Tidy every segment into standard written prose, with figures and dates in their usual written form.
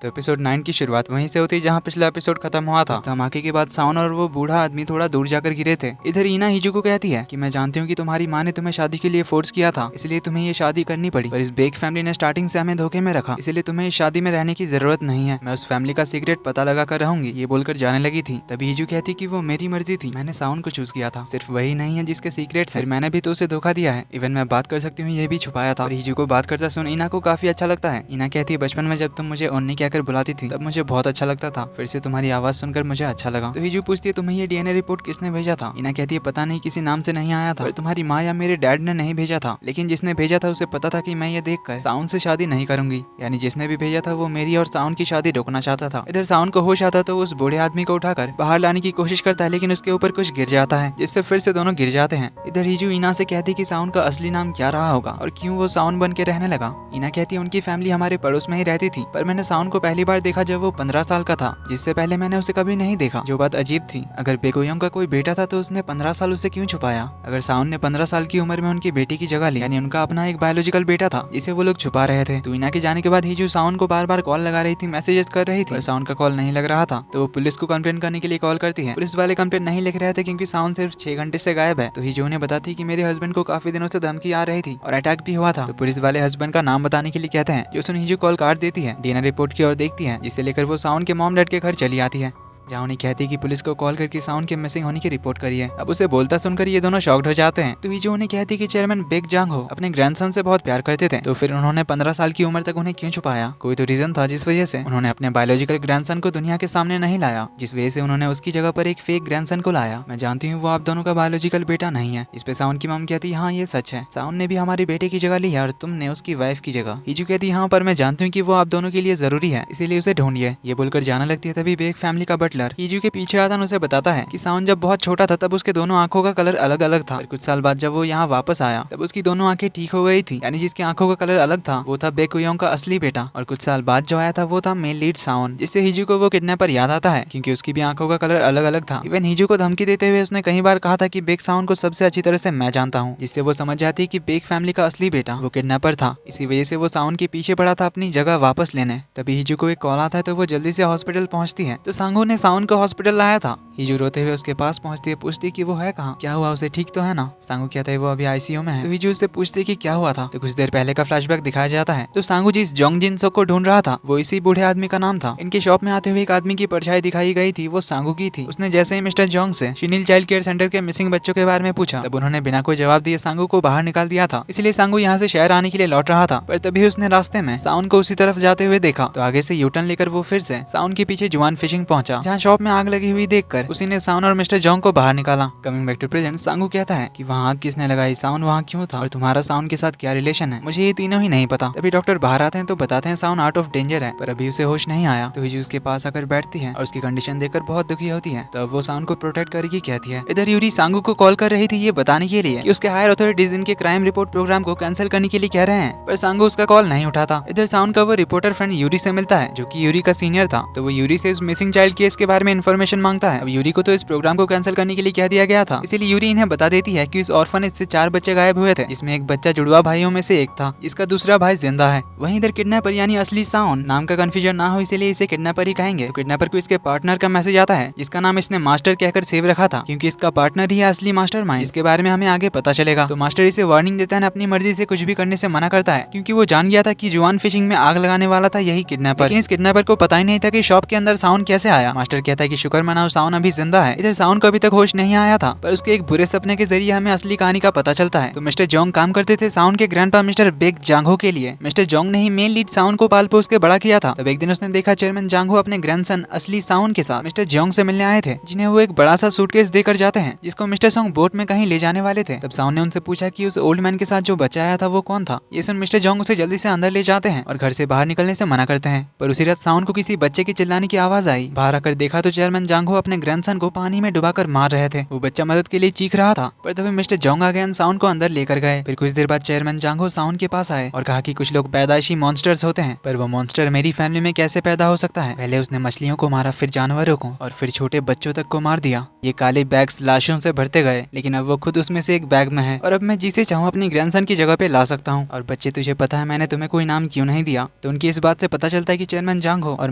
तो एपिसोड 9 की शुरुआत वहीं से होती है जहाँ पिछला एपिसोड खत्म हुआ था। उस धमाके के बाद साउन और वो बूढ़ा आदमी थोड़ा दूर जाकर गिरे थे। इधर ईना हिजू को कहती है कि मैं जानती हूँ कि तुम्हारी माँ ने तुम्हें शादी के लिए फोर्स किया था, इसलिए तुम्हें ये शादी करनी पड़ी, पर इस बेक फैमिली ने स्टार्टिंग से हमें धोखे में रखा, इसलिए तुम्हें इस शादी में रहने की जरूरत नहीं है। मैं उस फैमिली का सीक्रेट पता लगा कर रहूंगी, ये बोलकर जाने लगी थी। तभी हिजू कहती कि वो मेरी मर्जी थी, मैंने साउन को चूज किया था, सिर्फ वही नहीं है जिसके सीक्रेट है, मैंने भी तो उसे धोखा दिया है, इवन मैं बात कर सकती हूँ ये भी छुपाया था। और हिजू को बात करता सुन ईना को काफी अच्छा लगता है। ईना कहती है बचपन में जब तुम मुझे ओन्नी कहकर बुलाती थी तब मुझे बहुत अच्छा लगता था, फिर से तुम्हारी आवाज सुनकर मुझे अच्छा लगा। तो हिजू पूछती है तुम्हें ये डीएनए रिपोर्ट किसने भेजा था? ईना कहती है पता नहीं, किसी नाम से नहीं आया था, पर तुम्हारी माँ या मेरे डैड ने नहीं भेजा था, लेकिन जिसने भेजा था उसे पता था कि मैं ये देखकर साउन से शादी नहीं करूंगी, यानी जिसने भी भेजा था वो मेरी और साउन की शादी रोकना चाहता था। इधर साउन को होश आता तो उस बूढ़े आदमी को उठाकर बाहर लाने की कोशिश करता है, लेकिन उसके ऊपर कुछ गिर जाता है जिससे फिर से दोनों गिर जाते हैं। इधर हिजू ईना से कहती कि साउन का असली नाम क्या रहा होगा और क्यों वो साउन बन के रहने लगा। ईना कहती है उनकी फैमिली हमारे पड़ोस में ही रहती थी, पर मैंने साउन को पहली बार देखा जब वो 15 साल का था, जिससे पहले मैंने उसे कभी नहीं देखा। जो बात अजीब थी, अगर बेगोयोंग का कोई बेटा था तो उसने 15 साल उसे क्यों छुपाया? अगर साउन ने 15 साल की उम्र में उनकी बेटी की जगह ली, यानी उनका अपना एक बायोलॉजिकल बेटा था जिसे वो लोग छुपा रहे थे। तो ईना के जाने के बाद हिजू साउन को बार बार कॉल लगा रही थी, मैसेजेस कर रही थी, पर साउन का कॉल नहीं लग रहा था। तो वो पुलिस को कंप्लेंट करने के लिए कॉल करती है। पुलिस वाले कंप्लेंट नहीं लिख रहे थे क्योंकि साउन सिर्फ 6 घंटे से गायब है। तो हिजू ने बताती कि मेरे हस्बैंड को काफी दिनों से धमकी आ रही थी और अटैक भी हुआ था। तो पुलिस वाले हस्बैंड का नाम बताने के लिए कहते हैं, जो सुन हिजू कॉल काट देती है, डीएनए रिपोर्ट की ओर देखती है, जिसे लेकर वो साउन के मॉम डैड के घर चली आती है, जहाँ उन्हें कहती है कि पुलिस को कॉल करके साउन के मिसिंग होने की रिपोर्ट करी है। अब उसे बोलता सुनकर ये दोनों शॉक्ड हो जाते हैं। तो हिजू उन्हें कहती कि चेयरमैन बेक जांग हो अपने ग्रैंडसन से बहुत प्यार करते थे, तो फिर उन्होंने 15 साल की उम्र तक उन्हें क्यों छुपाया? कोई तो रीजन था जिस वजह से उन्होंने अपने बायोलॉजिकल ग्रैंडसन को दुनिया के सामने नहीं लाया, जिस वजह से उन्होंने उसकी जगह पर एक फेक ग्रैंडसन को लाया। मैं जानती हूँ वो आप दोनों का बायोलॉजिकल बेटा नहीं है। इस पे साउन की मम कहती हाँ ये सच है, साउन ने भी हमारे बेटे की जगह ली है और तुमने उसकी वाइफ की जगह। हिजू कहती हाँ पर मैं जानती हूँ कि वो आप दोनों के लिए जरूरी है, इसीलिए उसे ढूंढिए। ये बोलकर जाने लगती है। तभी बेक फैमिली का बटलर हिजू के पीछे आता उसे बताता है कि साउन जब बहुत छोटा था तब उसके दोनों आंखों का कलर अलग अलग था, और कुछ साल बाद जब वो यहाँ वापस आया तब उसकी दोनों आंखें ठीक हो गई थी, यानी जिसकी आंखों का कलर अलग था वो था बेकुयोंग का असली बेटा। और कुछ साल बाद जो आया था वो था मेन लीड साउन, जिससे हिजू को वो किडनैपर याद आता है क्योंकि उसकी भी आंखों का कलर अलग अलग था। इवन हिजू को धमकी देते हुए उसने कई बार कहा था कि बेक साउन को सबसे अच्छी तरह से मैं जानता हूँ, जिससे वो समझ जाती कि बेक फैमिली का असली बेटा वो किडनैपर था। इसी वजह से वो साउन के पीछे पड़ा था अपनी जगह वापस लेने। तभी हिजू को एक कॉल आता है तो वो जल्दी से हॉस्पिटल पहुंचती है। तो सांगू ने साउन को हॉस्पिटल लाया था। हिजू रोते हुए उसके पास पहुंचती है, पूछती कि वो है कहाँ, क्या हुआ, उसे ठीक तो है ना? सांगू कहता है वो अभी आईसीयू में है। तो हिजू उससे पूछती कि क्या हुआ था। तो कुछ देर पहले का फ्लैशबैक दिखाया जाता है। तो सांगू जिस जोंग जिनसो को ढूंढ रहा था वो इसी बूढ़े आदमी का नाम था। इनके शॉप में आते हुए एक आदमी की परछाई दिखाई गई थी, वो सांगू की थी। उसने जैसे ही मिस्टर जोंग से शिनिल चाइल्ड केयर सेंटर के मिसिंग बच्चों के बारे में पूछा तब उन्होंने बिना कोई जवाब दिए सांगू को बाहर निकाल दिया था। इसलिए सांगू यहाँ से शहर आने के लिए लौट रहा था, पर तभी उसने रास्ते में साउन को उसी तरफ जाते हुए देखा। तो आगे से यूटर्न लेकर वो फिर से साउन के पीछे जुआन फिशिंग पहुंचा, जहाँ शॉप में आग लगी हुई देखकर उसी ने साउन और मिस्टर जोंग को बाहर निकाला। कमिंग बैक टू प्रेजेंट, सांगू कहता है कि वहाँ आग किसने लगाई, साउन वहाँ क्यों था और तुम्हारा साउन के साथ क्या रिलेशन है, मुझे ये तीनों ही नहीं पता। तभी डॉक्टर बाहर आते हैं तो बताते हैं साउन आउट ऑफ डेंजर है, पर अभी उसे होश नहीं आया। तो हिजू उसके पास आकर बैठती है और उसकी कंडीशन देखकर बहुत दुखी होती है। तो अब वो साउन को प्रोटेक्ट करेगी कहती है। इधर यूरी सांगू को कॉल कर रही थी ये बताने के लिए कि उसके हायर अथॉरिटीज इनके क्राइम रिपोर्ट प्रोग्राम को कैंसिल करने के लिए कह रहे हैं, पर सांगू उसका कॉल नहीं उठाता। इधर साउन का वो रिपोर्टर फ्रेंड यूरी से मिलता है जो कि यूरी का सीनियर था। तो वो यूरी से उस मिसिंग चाइल्ड केस के बारे में इन्फॉर्मेशन मांगता है। अब यूरी को तो इस प्रोग्राम को कैंसिल करने के लिए कह दिया गया था, इसीलिए यूरी इन्हें बता देती है कि इस ऑर्फनेज से 4 बच्चे गायब हुए थे, जिसमें एक बच्चा जुड़वा भाइयों में से एक था, जिसका दूसरा भाई जिंदा है। वहीं इधर किडनैपर यानी असली साउन नाम का कंफ्यूजन ना हो इसीलिए इसे किडनैपर ही कहेंगे। तो किडनैपर को इसके पार्टनर का मैसेज आता है जिसका नाम इसने मास्टर कहकर सेव रखा था, क्योंकि इसका पार्टनर ही है असली मास्टरमाइंड, इसके बारे में हमें आगे पता चलेगा। तो मास्टर इसे वार्निंग देता है, अपनी मर्जी से कुछ भी करने से मना करता है, क्योंकि वो जान गया था कि जुआन फिशिंग में आग लगाने वाला था यही किडनैपर। लेकिन इस किडनैपर को पता ही नहीं था कि शॉप के अंदर साउन कैसे आया। मास्टर कहता है कि शुक्र मनाओ साउन अभी जिंदा है। इधर साउन को अभी तक होश नहीं आया था, पर उसके एक बुरे सपने के जरिए हमें असली कहानी का पता चलता है। तो मिस्टर जोंग काम करते थे साउन के ग्रैंडपा मिस्टर बेक जांगहो के लिए। मिस्टर जोंग ने ही मेन लीड साउन को पाल पोस के बड़ा किया था। तब एक दिन उसने देखा चेयरमैन जांगहो अपने ग्रैंडसन असली साउन के साथ मिस्टर जोंग से मिलने आए थे, जिन्हें वो एक बड़ा सा सूटकेस देकर जाते हैं, जिसको मिस्टर जोंग बोट में कहीं ले जाने वाले थे। तब साउन ने उनसे पूछा कि उस ओल्ड मैन के साथ जो बच्चा आया था वो कौन था। ये सुन मिस्टर जोंग उसे जल्दी से अंदर ले जाते हैं और घर से बाहर निकलने से मना करते हैं। पर उसी रात साउन को किसी बच्चे के चिल्लाने की आवाज आई। बाहर आकर देखा तो चेयरमैन जांगहो अपने ग्रैंडसन को पानी में डुबाकर मार रहे थे। वो बच्चा मदद के लिए चीख रहा था, पर तभी मिस्टर जोंग आ गए, साउन को अंदर लेकर गए। फिर कुछ देर बाद चेयरमैन जांगहो साउन के पास आए और कहा कि कुछ लोग पैदाइशी मॉन्स्टर्स होते हैं, पर वो मॉन्स्टर मेरी फैमिली में कैसे पैदा हो सकता है। पहले उसने मछलियों को मारा, फिर जानवरों को, और फिर छोटे बच्चों तक को मार दिया। ये काले बैग्स लाशों से भरते गए, लेकिन अब वो खुद उसमें से एक बैग में है और अब मैं जिसे चाहूँ अपनी ग्रैंडसन की जगह पे ला सकता हूँ। और बच्चे, तुझे पता है मैंने तुम्हें कोई नाम क्यों नहीं दिया? तो उनकी इस बात से पता चलता है कि चेयरमैन जांगहो और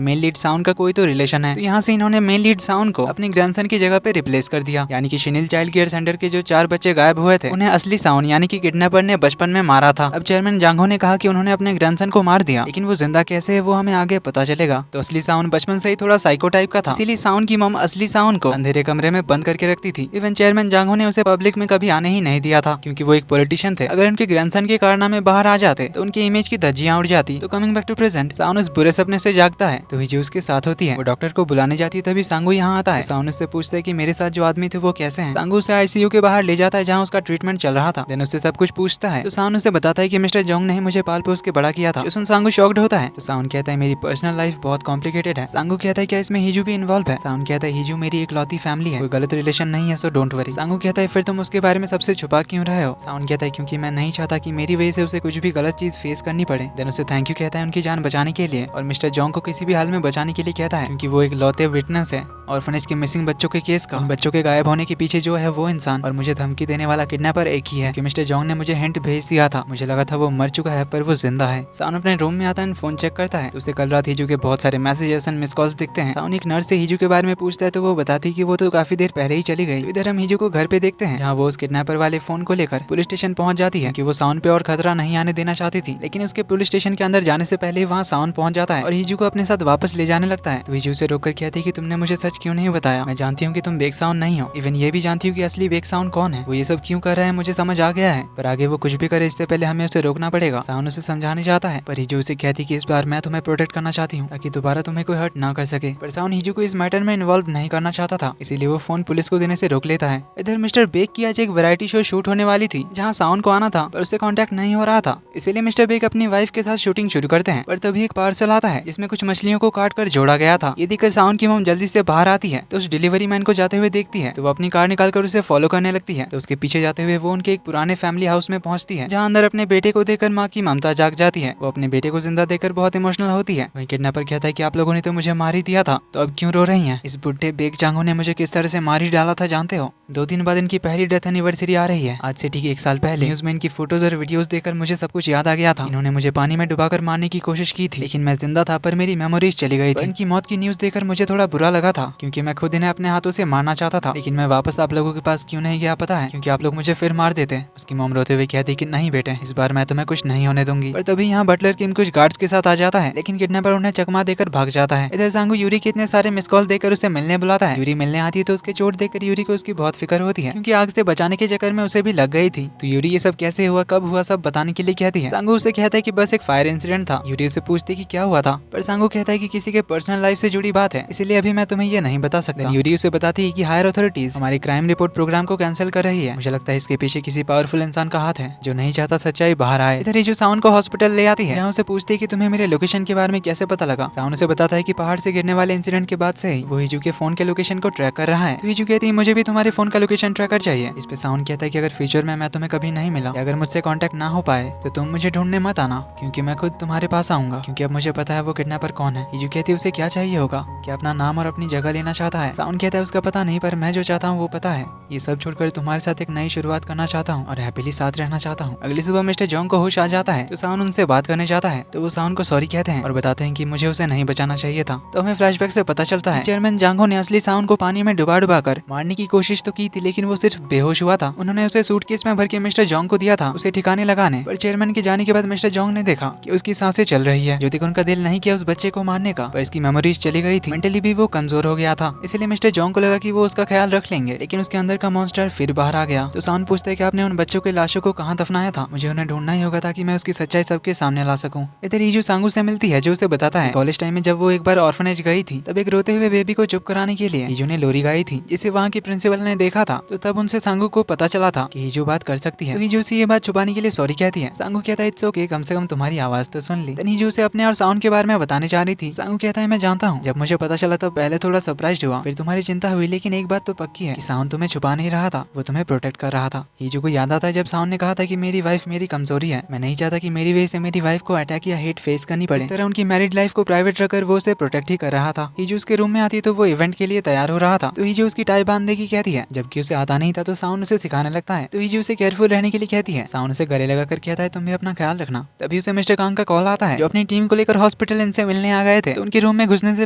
मेन लीड साउन का कोई तो रिलेशन है। तो यहाँ से इन्होंने मेन लीड साउन को अपनी ग्रैंडसन की जगह पे रिप्लेस कर दिया, यानी कि शिनिल चाइल्ड केयर सेंटर के जो 4 बच्चे गायब हुए थे उन्हें असली साउन यानी कि किडनैपर ने बचपन में मारा था। अब चेयरमैन जांगहो ने कहा कि उन्होंने अपने ग्रैंडसन को मार दिया, लेकिन वो जिंदा कैसे है वो हमें आगे पता चलेगा। तो असली साउन बचपन से ही थोड़ा साइको टाइप का था, इसीलिए साउन की मम असली साउन को अंधेरे कमरे में बंद करके रखती थी। इवन चेयरमैन जांगहो ने उसे पब्लिक में कभी आने ही नहीं दिया था, क्योंकि वो एक पॉलिटिशियन थे। अगर उनके ग्रैंडसन के कारनामे बाहर आ जाते तो उनकी इमेज की धज्जियां उड़ जाती। तो कमिंग बैक टू प्रेजेंट, साउन उस बुरे सपने से जागता है तो हिजू उसके साथ होती है। वो डॉक्टर को बुलाने जाती है, तभी सांगू यहाँ आता है। साउन उससे पूछता है कि मेरे साथ जो आदमी थे वो कैसे हैं। सांगू उसे आईसीयू के बाहर ले जाता है जहाँ उसका ट्रीटमेंट चल रहा था। देन उससे सब कुछ पूछता है तो साउन उसे बताता है कि मिस्टर जोंग ने मुझे पाल पोस के बड़ा किया था। जो सुन सांगू शॉक्ड होता है। तो साउन कहता है मेरी पर्सनल लाइफ बहुत कॉम्प्लिकेटेड है। सांगू कहता है क्या इसमें हिजू भी इन्वॉल्व है? साउन कहता है हिजू मेरी इकलौती फैमिली है, कोई गलत रिलेशन नहीं है, सो डोंट वरी। सांगू कहता है फिर तुम उसके बारे में सबसे छुपा क्यों रहे हो? साउन कहता है क्योंकि मैं नहीं चाहता कि मेरी वजह से उसे कुछ भी गलत चीज फेस करनी पड़े। देन उसे थैंक यू कहता है उनकी जान बचाने के लिए, और मिस्टर जोंग को किसी भी हाल में बचाने के लिए कहता है, क्योंकि वो एक लौते विटनेस है ऑर्फनेज के मिसिंग बच्चों के केस का। उन बच्चों के गायब होने के पीछे जो है वो इंसान और मुझे धमकी देने वाला किडनैपर एक ही है, कि मिस्टर जोंग ने मुझे हिंट भेज दिया था। मुझे लगा था वो मर चुका है, पर वो जिंदा है। साउन अपने रूम में आता है, फोन चेक करता है तो उसे कल रात हिजू के बहुत सारे मैसेजेस एंड मिस कॉल्स दिखते हैं। साउन एक नर्स से हिजू के बारे में पूछता है तो वो बताती है कि वो तो काफी देर पहले ही चली गई। तो इधर हम हिजू को घर पे देखते हैं, जहाँ वो उस किडनैपर वाले फोन को लेकर पुलिस स्टेशन पहुंच जाती है, कि वो साउन पे और खतरा नहीं आने देना चाहती थी। लेकिन उसके पुलिस स्टेशन के अंदर जाने से पहले वहाँ साउन पहुंच जाता है और हिजू को अपने साथ वापस ले जाने लगता है। तो हिजू से रोककर कहती है कि तुमने मुझे सच क्यों नहीं बताया? मैं जानती हूँ कि तुम बेक साउन नहीं हो, इवन ये भी जानती हूँ कि असली बेक साउन कौन है। वो ये सब क्यों कर रहा है मुझे समझ आ गया है, पर आगे वो कुछ भी करे इससे पहले हमें उसे रोकना पड़ेगा। साउन उसे समझाने जाता है, पर हिजू उसे कहती कि इस बार मैं तुम्हें प्रोटेक्ट करना चाहती हूँ ताकि दोबारा तुम्हें कोई हर्ट ना कर सके। पर साउन हिजू को इस मैटर में इन्वॉल्व नहीं करना चाहता था, इसीलिए वो फोन पुलिस को देने से रोक लेता है। इधर मिस्टर बेक की आज एक वैरायटी शो शूट होने वाली थी, जहाँ साउन को आना था पर उससे कॉन्टेक्ट नहीं हो रहा था, इसीलिए मिस्टर बेक अपनी वाइफ के साथ शूटिंग शुरू करते हैं। पर तभी एक पार्सल आता है जिसमें कुछ मछलियों को काट कर जोड़ा गया था। ये देखकर साउन की मम जल्दी से बाहर आती है तो उस डिलीवरी मैन को जाते हुए देखती है, तो वो अपनी कार निकालकर उसे फॉलो करने लगती है। तो उसके पीछे जाते हुए वो उनके एक पुराने फैमिली हाउस में पहुंचती है, जहाँ अंदर अपने बेटे को देखकर माँ की ममता जाग जाती है। वो अपने बेटे को जिंदा देखकर बहुत इमोशनल होती है। वहीं किडनैपर कहता है कि आप लोगों ने तो मुझे मार ही दिया था, तो अब क्यों रो रही हैं? इस बुढ़े बेक जांगो ने मुझे किस तरह से मार ही डाला था जानते हो? 2 दिन बाद इनकी पहली डेथ एनिवर्सरी आ रही है। आज से ठीक 1 साल पहले न्यूज में इनकी फोटोज और वीडियोस देखकर मुझे सब कुछ याद आ गया था। इन्होंने मुझे पानी में डुबाकर मारने की कोशिश की थी, लेकिन मैं जिंदा था, पर मेरी मेमोरीज चली गई थी। इनकी मौत की न्यूज देखकर मुझे थोड़ा बुरा लगा था, क्योंकि मैं खुद इन्हें अपने हाथों से मारना चाहता था। लेकिन मैं वापस आप लोगों के पास क्यों नहीं गया पता है? क्योंकि आप लोग मुझे फिर मार देते। उसकी मॉम रोते हुए कहती कि नहीं बेटे, इस बार मैं तुम्हें कुछ नहीं होने दूंगी। पर तभी यहाँ बटलर किम कुछ गार्ड्स के साथ आ जाता है, लेकिन किडनैपर उन्हें चकमा देकर भाग जाता है। इधर सांगू यूरी के इतने सारे मिस कॉल देकर उसे मिलने बुलाता है। यूरी मिलने आती है तो उसके चोट देखकर यूरी को उसकी बहुत फिक्र होती है, क्योंकि आग से बचाने के चक्कर में उसे भी लग गई थी। तो यूरी ये सब कैसे हुआ, कब हुआ, सब बताने के लिए कहती है। सांगू उसे कहता है कि बस एक फायर इंसिडेंट था। यूरी उसे पूछती है कि क्या हुआ था, पर सांगू कहता है कि किसी के पर्सनल लाइफ से जुड़ी बात है, इसलिए अभी मैं तुम्हें ये नहीं बता सकता। यूरी उसे बताती है कि हायर अथॉरिटीज हमारी क्राइम रिपोर्ट प्रोग्राम को कैंसिल कर रही है। मुझे लगता है इसके पीछे किसी पावरफुल इंसान का हाथ है जो नहीं चाहता सच्चाई बाहर आए। इधर हिजू साउन को हॉस्पिटल ले आती है, जहाँ उसे पूछती है कि तुम्हें मेरे लोकेशन के बारे में कैसे पता लगा। साउन उसे बताता है कि पहाड़ से गिरने वाले इंसिडेंट के बाद से ही वो हिजू के फोन के लोकेशन को ट्रैक कर रहा है। तो हिजू कहती है मुझे भी तुम्हारे फोन का लोकेशन ट्रैकर चाहिए। इस पे साउन कहता है कि अगर फ्यूचर में मैं तुम्हें कभी नहीं मिला या अगर मुझसे कांटेक्ट ना हो पाए तो तुम मुझे ढूंढने मत आना, क्योंकि मैं खुद तुम्हारे पास आऊंगा, क्योंकि अब मुझे पता है वो किडनैपर कौन है। हिजू कहती है उसे क्या चाहिए होगा, क्या अपना नाम और अपनी जगह लेना चाहता है। साउन कहता है उसका पता नहीं, पर मैं जो चाहता हूँ वो पता है। ये सब छोड़कर तुम्हारे साथ एक नई शुरुआत करना चाहता हूँ और हैप्पीली साथ रहना चाहता हूँ। अगली सुबह मिस्टर जोंग को होश आ जाता है तो साउन उनसे बात करने जाता है, तो वो साउन को सॉरी कहते हैं और बताते हैं कि मुझे उसे नहीं बचाना चाहिए था। तो हमें फ्लैशबैक से पता चलता है चेयरमैन जांगो ने असली साउन को पानी में डुबा कर मारने की कोशिश तो की थी, लेकिन वो सिर्फ बेहोश हुआ था। उन्होंने उसे सूटकेस में भर के मिस्टर जोंग को दिया था उसे ठिकाने लगाने, पर चेयरमैन के जाने के बाद मिस्टर जोंग ने देखा कि उसकी सांसें चल रही है, जो देखकर उनका दिल नहीं किया उस बच्चे को मारने का, पर इसकी मेमोरीज चली गई थी। मेंटली भी वो कमजोर हो गया था, इसलिए मिस्टर जोंग को लगा कि वो उसका ख्याल रख लेंगे, लेकिन उसके अंदर का मॉन्स्टर फिर बाहर आ गया। तो साउन पूछता है कि आपने उन बच्चों के लाशों को कहाँ दफनाया था? मुझे उन्हें ढूंढना ही होगा ताकि मैं उसकी सच्चाई सबके सामने ला सकूं। इधर हिजू सांगू से मिलती है, जो उसे बताता है कॉलेज टाइम में जब वो एक बार ऑर्फनेज गई थी तब एक रोते हुए बेबी को चुप कराने के लिए हिजू ने लोरी गाई थी, जिसे वहाँ की प्रिंसिपल ने देखा था। तो तब उनसे सांगू को पता चला था कि हिजू बात कर सकती है। तो हिजू से ये बात छुपाने के लिए सॉरी कहती है। सांगू कहता है इट्स ओके, कम से कम तुम्हारी आवाज तो सुन ली। हिजू से अपने और साउंड के बारे में बताने जा रही थी। सांगू कहता है मैं जानता हूँ, जब मुझे पता चला तो पहले थोड़ा सरप्राइज हुआ, फिर तुम्हारी चिंता हुई, लेकिन एक बात तो पक्की है कि साउंड तुम्हें छुपा नहीं रहा था, वो तुम्हें प्रोटेक्ट कर रहा था। हिजू को याद आता है जब साउंड ने कहा था कि मेरी वाइफ मेरी कमजोरी है, मैं नहीं चाहता कि मेरी वजह से मेरी वाइफ को अटैक या हेट फेस करनी पड़े। इस तरह उनकी मैरिड लाइफ को प्राइवेट रखकर वो उसे प्रोटेक्ट ही कर रहा था। हिजू उसके रूम में आती है तो वो इवेंट के लिए तैयार हो रहा था। तो हिजू उसकी टाई बांधने की कहती है, जबकि उसे आता नहीं था। तो साउंड उसे सिखाने लगता है। तो हिजू उसे केयरफुल रहने के लिए कहती है। साउंड उसे गले लगाकर कहता है तुम भी अपना ख्याल रखना। तभी उसे मिस्टर कांग का कॉल आता है, जो अपनी टीम को लेकर हॉस्पिटल इनसे मिलने आ गए थे। तो उनके रूम में घुसने से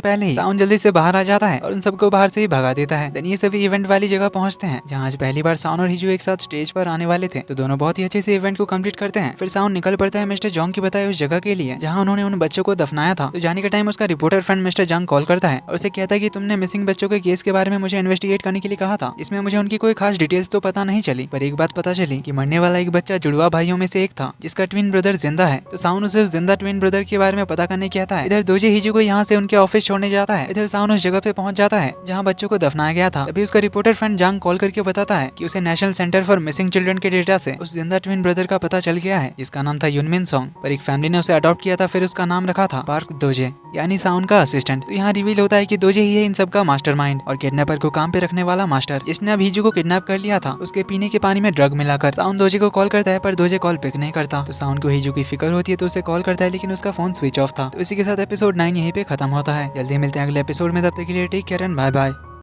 पहले ही साउंड जल्दी से बाहर आ जाता है और उन सबको बाहर से ही भगा देता है। देन ये सभी इवेंट वाली जगह पहुंचते हैं, जहाँ आज पहली बार साउंड और हिजू एक साथ स्टेज पर आने वाले थे। तो दोनों बहुत ही अच्छे से इवेंट को कंप्लीट करते हैं। फिर साउंड निकल पड़ता है मिस्टर जोंग की बताए उस जगह के लिए जहाँ उन्होंने उन बच्चों को दफनाया था। तो जाने के टाइम उसका रिपोर्टर फ्रेंड मिस्टर जंग कॉल करता है और उसे कहता है कि तुमने मिसिंग बच्चों के केस के बारे में मुझे इन्वेस्टिगेट करने के लिए कहा था। इसमें मुझे उनकी कोई खास डिटेल्स तो पता नहीं चली, पर एक बात पता चली कि मरने वाला एक बच्चा जुड़वा भाइयों में से एक था, जिसका ट्विन ब्रदर जिंदा है। तो साउंड उसे उस जिंदा ट्विन ब्रदर के बारे में पता करने कहता है। इधर दोजे हिजू को यहाँ से उनके ऑफिस छोड़ने जाता है। इधर साउंड उस जगह पे पहुंच जाता है जहाँ बच्चों को दफनाया गया था। तभी उसका रिपोर्टर फ्रेंड जंग कॉल करके बताता है कि उसे national centre for missing children के डेटा से उस जिंदा ट्विन ब्रदर का पता चल गया है, जिसका नाम था यूनमिन सॉन्ग, पर एक फैमिली ने उसे अडॉप्ट किया था। फिर उसका नाम रखा था पार्क दोजे, यानी साउंड का असिस्टेंट। तो यहाँ रिवील होता है कि दोजे ही है इन सब का मास्टरमाइंड और किडनैपर को काम पे रखने वाला मास्टर, जिसने अब हिजू को किडनैप कर लिया था। उसके पीने के पानी में ड्रग मिलाकर साउंड दोजे को कॉल करता है, पर दोजे कॉल पिक नहीं करता। तो साउंड को हिजू की फिक्र होती है, तो उसे कॉल करता है, लेकिन उसका फोन स्विच ऑफ था। तो इसी के साथ एपिसोड 9 यहीं पे खत्म होता है। जल्दी मिलते हैं अगले एपिसोड में, तब तक के लिए take care and bye bye.